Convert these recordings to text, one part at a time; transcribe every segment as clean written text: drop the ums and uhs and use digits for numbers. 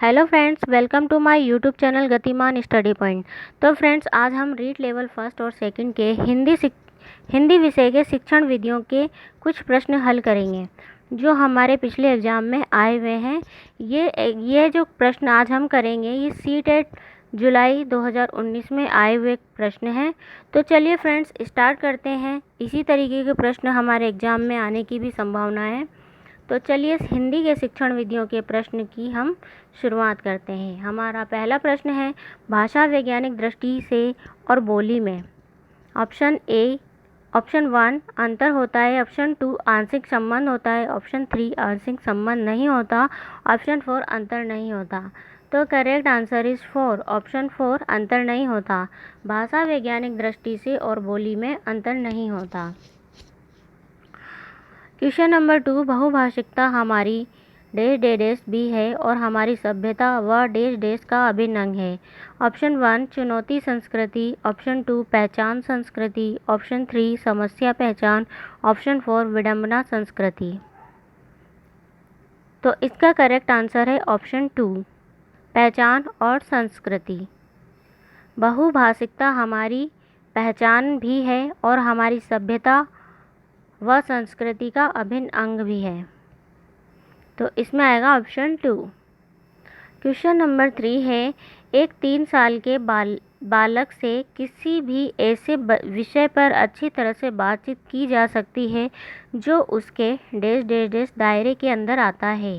Hello friends, welcome to my YouTube channel Gatiman study point. तो friends, आज हम read level first और second के हिंदी विषय के शिक्षण विधियों के कुछ प्रश्न हल करेंगे जो हमारे पिछले एग्ज़ाम में आए हुए हैं। ये जो प्रश्न आज हम करेंगे ये सीटेट जुलाई 2019 में आए हुए प्रश्न हैं। तो चलिए फ्रेंड्स, स्टार्ट करते हैं। इसी तरीके के प्रश्न हमारे एग्ज़ाम में आने की भी संभावना है। तो चलिए हिंदी के शिक्षण विधियों के प्रश्न की हम शुरुआत करते हैं। हमारा पहला प्रश्न है, भाषा वैज्ञानिक दृष्टि से और बोली में। ऑप्शन 1 अंतर होता है, ऑप्शन 2 आंशिक संबंध होता है, ऑप्शन 3 आंशिक संबंध नहीं होता, ऑप्शन 4 अंतर नहीं होता। तो करेक्ट आंसर इज 4, ऑप्शन 4 अंतर नहीं होता। भाषा वैज्ञानिक दृष्टि से और बोली में अंतर नहीं होता। क्वेश्चन नंबर 2, बहुभाषिकता हमारी डैश डैश डैश भी है और हमारी सभ्यता व डैश डैश का अभिन्न अंग है। ऑप्शन 1 चुनौती संस्कृति, ऑप्शन 2 पहचान संस्कृति, ऑप्शन 3 समस्या पहचान, ऑप्शन 4 विडंबना संस्कृति। तो इसका करेक्ट आंसर है ऑप्शन 2 पहचान और संस्कृति। बहुभाषिकता हमारी पहचान भी है और हमारी सभ्यता व संस्कृति का अभिन्न अंग भी है। तो इसमें आएगा ऑप्शन 2। क्वेश्चन नंबर 3 है, एक 3 साल के बालक से किसी भी ऐसे विषय पर अच्छी तरह से बातचीत की जा सकती है जो उसके डैश डैश डैश दायरे के अंदर आता है।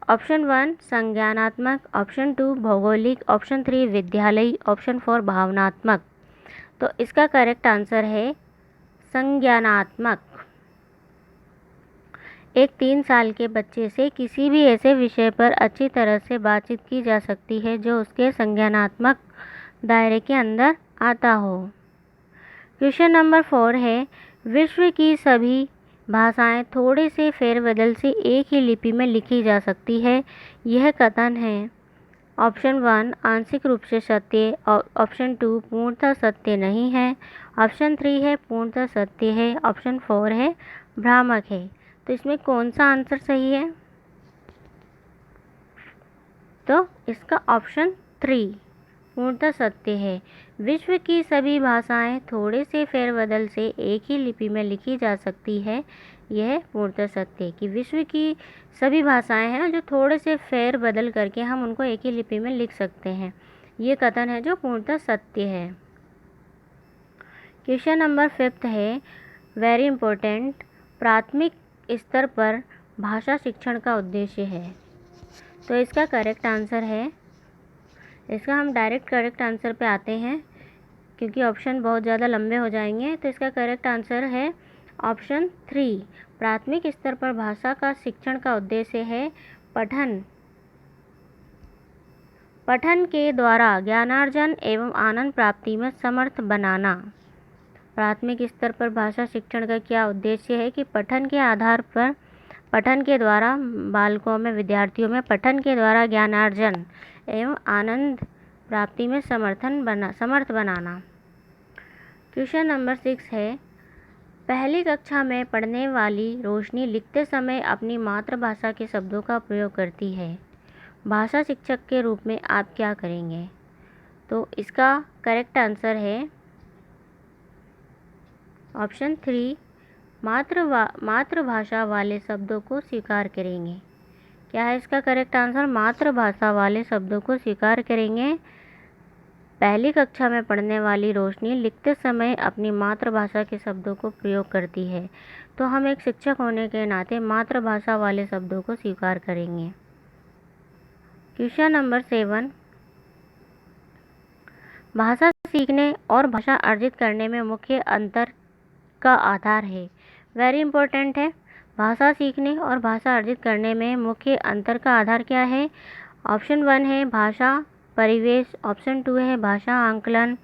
ऑप्शन 1 संज्ञानात्मक, ऑप्शन 2 भौगोलिक, ऑप्शन 3 विद्यालयी, ऑप्शन 4 भावनात्मक। तो इसका करेक्ट आंसर है संज्ञानात्मक। एक 3 साल के बच्चे से किसी भी ऐसे विषय पर अच्छी तरह से बातचीत की जा सकती है जो उसके संज्ञानात्मक दायरे के अंदर आता हो। क्वेश्चन नंबर 4 है, विश्व की सभी भाषाएं थोड़े से फेरबदल से एक ही लिपि में लिखी जा सकती है, यह कथन है। ऑप्शन 1 आंशिक रूप से सत्य, ऑप्शन 2 पूर्णतः सत्य नहीं है, ऑप्शन 3 है पूर्णतः सत्य है, ऑप्शन 4 है भ्रामक है। तो इसमें कौन सा आंसर सही है? तो इसका ऑप्शन 3 पूर्णतः सत्य है। विश्व की सभी भाषाएं थोड़े से फेरबदल से एक ही लिपि में लिखी जा सकती है, यह पूर्णतः सत्य है कि विश्व की सभी भाषाएं हैं जो थोड़े से फेर बदल करके हम उनको एक ही लिपि में लिख सकते हैं, ये कथन है जो पूर्णतः सत्य है। क्वेश्चन नंबर 5 है, वेरी इंपॉर्टेंट, प्राथमिक स्तर पर भाषा शिक्षण का उद्देश्य है। तो इसका करेक्ट आंसर है, इसका हम डायरेक्ट करेक्ट आंसर पे आते हैं क्योंकि ऑप्शन बहुत ज़्यादा लंबे हो जाएंगे। तो इसका करेक्ट आंसर है ऑप्शन 3, प्राथमिक स्तर पर भाषा का शिक्षण का उद्देश्य है पठन के द्वारा ज्ञानार्जन एवं आनंद प्राप्ति में समर्थ बनाना। प्राथमिक स्तर पर भाषा शिक्षण का क्या उद्देश्य है कि पठन के आधार पर पठन के द्वारा बालकों में, विद्यार्थियों में पठन के द्वारा ज्ञानार्जन एवं आनंद प्राप्ति में समर्थ बनाना। क्वेश्चन नंबर 6 है, पहली कक्षा में पढ़ने वाली रोशनी लिखते समय अपनी मातृभाषा के शब्दों का प्रयोग करती है, भाषा शिक्षक के रूप में आप क्या करेंगे? तो इसका करेक्ट आंसर है ऑप्शन 3 मातृभाषा वाले शब्दों को स्वीकार करेंगे। क्या है इसका करेक्ट आंसर? मातृभाषा वाले शब्दों को स्वीकार करेंगे। पहली कक्षा में पढ़ने वाली रोशनी लिखते समय अपनी मातृभाषा के शब्दों को प्रयोग करती है, तो हम एक शिक्षक होने के नाते मातृभाषा वाले शब्दों को स्वीकार करेंगे। क्वेश्चन नंबर 7, भाषा सीखने और भाषा अर्जित करने में मुख्य अंतर का आधार है। वेरी इंपॉर्टेंट है, भाषा सीखने और भाषा अर्जित करने में मुख्य अंतर का आधार क्या है? ऑप्शन 1 है भाषा परिवेश, ऑप्शन 2 है भाषा आंकलन,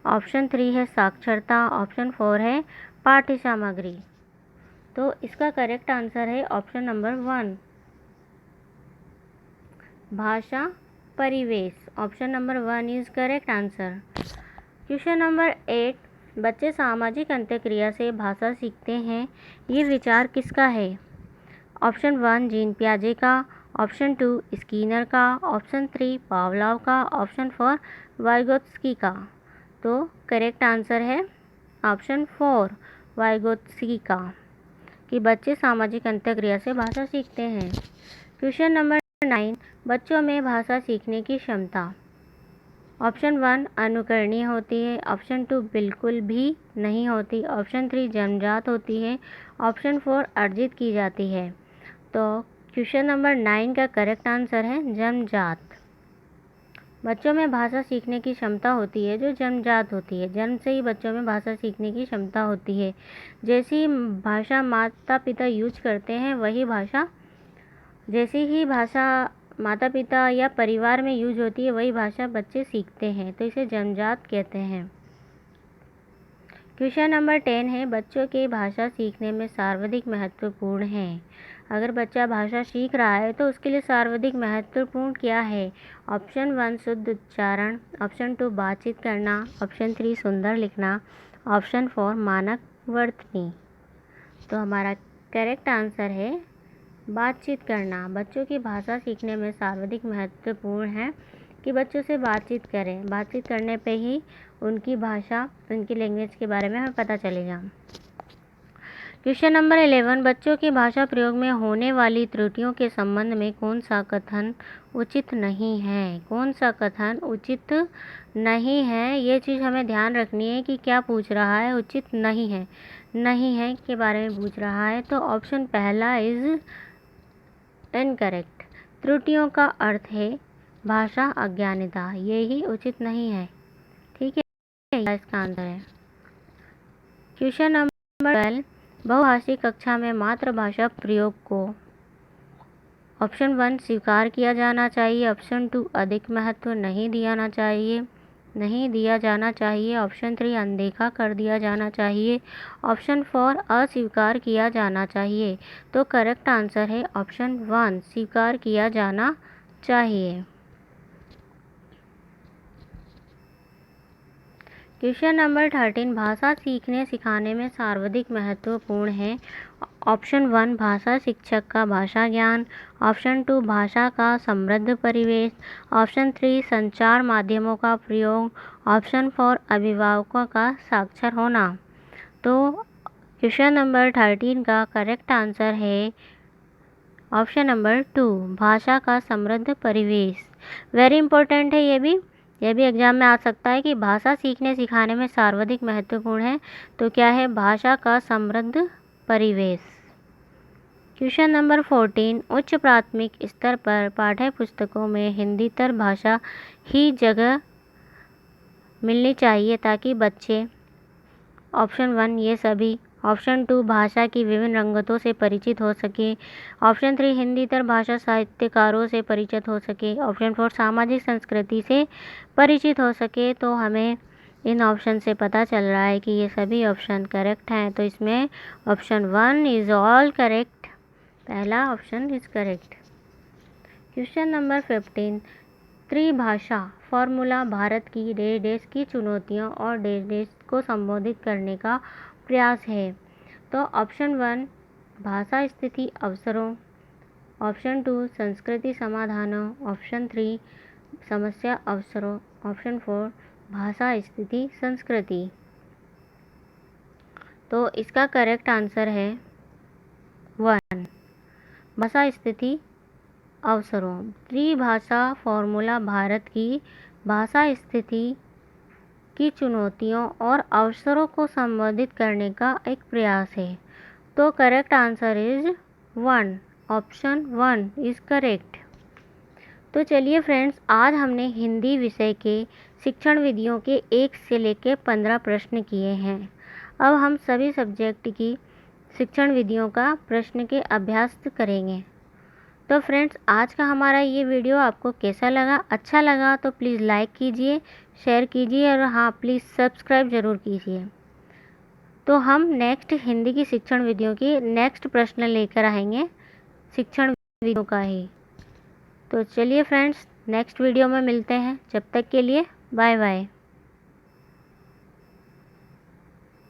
ऑप्शन 3 है साक्षरता, ऑप्शन 4 है पाठ्य सामग्री। तो इसका करेक्ट आंसर है ऑप्शन नंबर 1 भाषा परिवेश। Option number 1 is correct answer. Question number 8, बच्चे सामाजिक अंतःक्रिया से भाषा सीखते हैं, ये विचार किसका है? ऑप्शन 1 जीन पियाजे का, ऑप्शन 2 स्किनर का, ऑप्शन 3 पावलोव का, ऑप्शन 4 वाइगोत्स्की का। तो करेक्ट आंसर है ऑप्शन 4 वाइगोत्स्की का कि बच्चे सामाजिक अंतःक्रिया से भाषा सीखते हैं। क्वेश्चन नंबर 9, बच्चों में भाषा सीखने की क्षमता। ऑप्शन 1 अनुकरणीय होती है, ऑप्शन 2 बिल्कुल भी नहीं होती, ऑप्शन 3 जन्मजात होती है, ऑप्शन 4 अर्जित की जाती है। तो क्वेश्चन नंबर 9 का करेक्ट आंसर है जन्मजात। बच्चों में भाषा सीखने की क्षमता होती है जो जन्मजात होती है। जन्म से ही बच्चों में भाषा सीखने की क्षमता होती है। जैसी भाषा माता पिता यूज करते हैं जैसी ही भाषा माता पिता या परिवार में यूज होती है वही भाषा बच्चे सीखते हैं, तो इसे जन्मजात कहते हैं। क्वेश्चन नंबर 10 है, बच्चों के भाषा सीखने में सर्वाधिक महत्वपूर्ण है। अगर बच्चा भाषा सीख रहा है तो उसके लिए सर्वाधिक महत्वपूर्ण क्या है? ऑप्शन 1 शुद्ध उच्चारण, ऑप्शन 2 बातचीत करना, ऑप्शन 3 सुंदर लिखना, ऑप्शन 4 मानक वर्तनी। तो हमारा करेक्ट आंसर है बातचीत करना। बच्चों की भाषा सीखने में सर्वाधिक महत्वपूर्ण है कि बच्चों से बातचीत करें। बातचीत करने पे ही उनकी भाषा, उनकी लैंग्वेज के बारे में हमें पता चलेगा। क्वेश्चन नंबर 11, बच्चों की भाषा प्रयोग में होने वाली त्रुटियों के संबंध में कौन सा कथन उचित नहीं है? कौन सा कथन उचित नहीं है, ये चीज़ हमें ध्यान रखनी है कि क्या पूछ रहा है। उचित नहीं है, नहीं है के बारे में पूछ रहा है। तो ऑप्शन पहला इज इनकरेक्ट। त्रुटियों का अर्थ है भाषा अज्ञानता, ये ही उचित नहीं है। ठीक है, इसका आंसर है। क्वेश्चन नंबर 12, बहुभाषी कक्षा में मातृभाषा प्रयोग को ऑप्शन 1 स्वीकार किया जाना चाहिए, ऑप्शन 2 अधिक महत्व नहीं दिया जाना चाहिए, ऑप्शन 3 अनदेखा कर दिया जाना चाहिए, ऑप्शन 4 अस्वीकार किया जाना चाहिए। तो करेक्ट आंसर है ऑप्शन 1 स्वीकार किया जाना चाहिए। क्वेश्चन नंबर 13, भाषा सीखने सिखाने में सर्वाधिक महत्वपूर्ण है। ऑप्शन 1 भाषा शिक्षक का भाषा ज्ञान, ऑप्शन 2 भाषा का समृद्ध परिवेश, ऑप्शन 3 संचार माध्यमों का प्रयोग, ऑप्शन 4 अभिभावकों का साक्षर होना। तो क्वेश्चन नंबर 13 का करेक्ट आंसर है ऑप्शन नंबर 2 भाषा का समृद्ध परिवेश। वेरी इंपॉर्टेंट है, यह भी एग्जाम में आ सकता है कि भाषा सीखने सिखाने में सर्वाधिक महत्वपूर्ण है। तो क्या है? भाषा का समृद्ध परिवेश। क्वेश्चन नंबर 14, उच्च प्राथमिक स्तर पर पाठ्य पुस्तकों में हिंदीतर भाषा ही जगह मिलनी चाहिए ताकि बच्चे ऑप्शन 1 ये सभी, ऑप्शन 2 भाषा की विभिन्न रंगतों से परिचित हो सके, ऑप्शन 3 हिंदीतर भाषा साहित्यकारों से परिचित हो सके, ऑप्शन 4 सामाजिक संस्कृति से परिचित हो सके। तो हमें इन ऑप्शन से पता चल रहा है कि ये सभी ऑप्शन करेक्ट हैं। तो इसमें ऑप्शन 1 इज़ ऑल करेक्ट, पहला option is correct. Question number 15, त्रिभाषा फॉर्मूला भारत की देश की चुनौतियों और देश को संबोधित करने का प्रयास है। तो ऑप्शन 1 भाषा स्थिति अवसरों, ऑप्शन 2 संस्कृति समाधानों, ऑप्शन 3 समस्या अवसरों, ऑप्शन 4 भाषा स्थिति संस्कृति। तो इसका करेक्ट आंसर है 1 भाषा स्थिति अवसरों। त्रिभाषा फॉर्मूला भारत की भाषा स्थिति की चुनौतियों और अवसरों को संबोधित करने का एक प्रयास है। तो correct answer is 1, option 1 is correct. तो चलिए फ्रेंड्स, आज हमने हिंदी विषय के शिक्षण विधियों के 1 से लेकर 15 प्रश्न किए हैं। अब हम सभी सब्जेक्ट की शिक्षण विधियों का प्रश्न के अभ्यास करेंगे। तो फ्रेंड्स, आज का हमारा ये वीडियो आपको कैसा लगा? अच्छा लगा तो प्लीज़ लाइक कीजिए, शेयर कीजिए और हाँ प्लीज़ सब्सक्राइब ज़रूर कीजिए। तो हम नेक्स्ट हिंदी की शिक्षण विधियों की नेक्स्ट प्रश्न लेकर आएंगे, शिक्षण विधियों का ही। तो चलिए फ्रेंड्स, नेक्स्ट वीडियो में मिलते हैं। जब तक के लिए बाय बाय।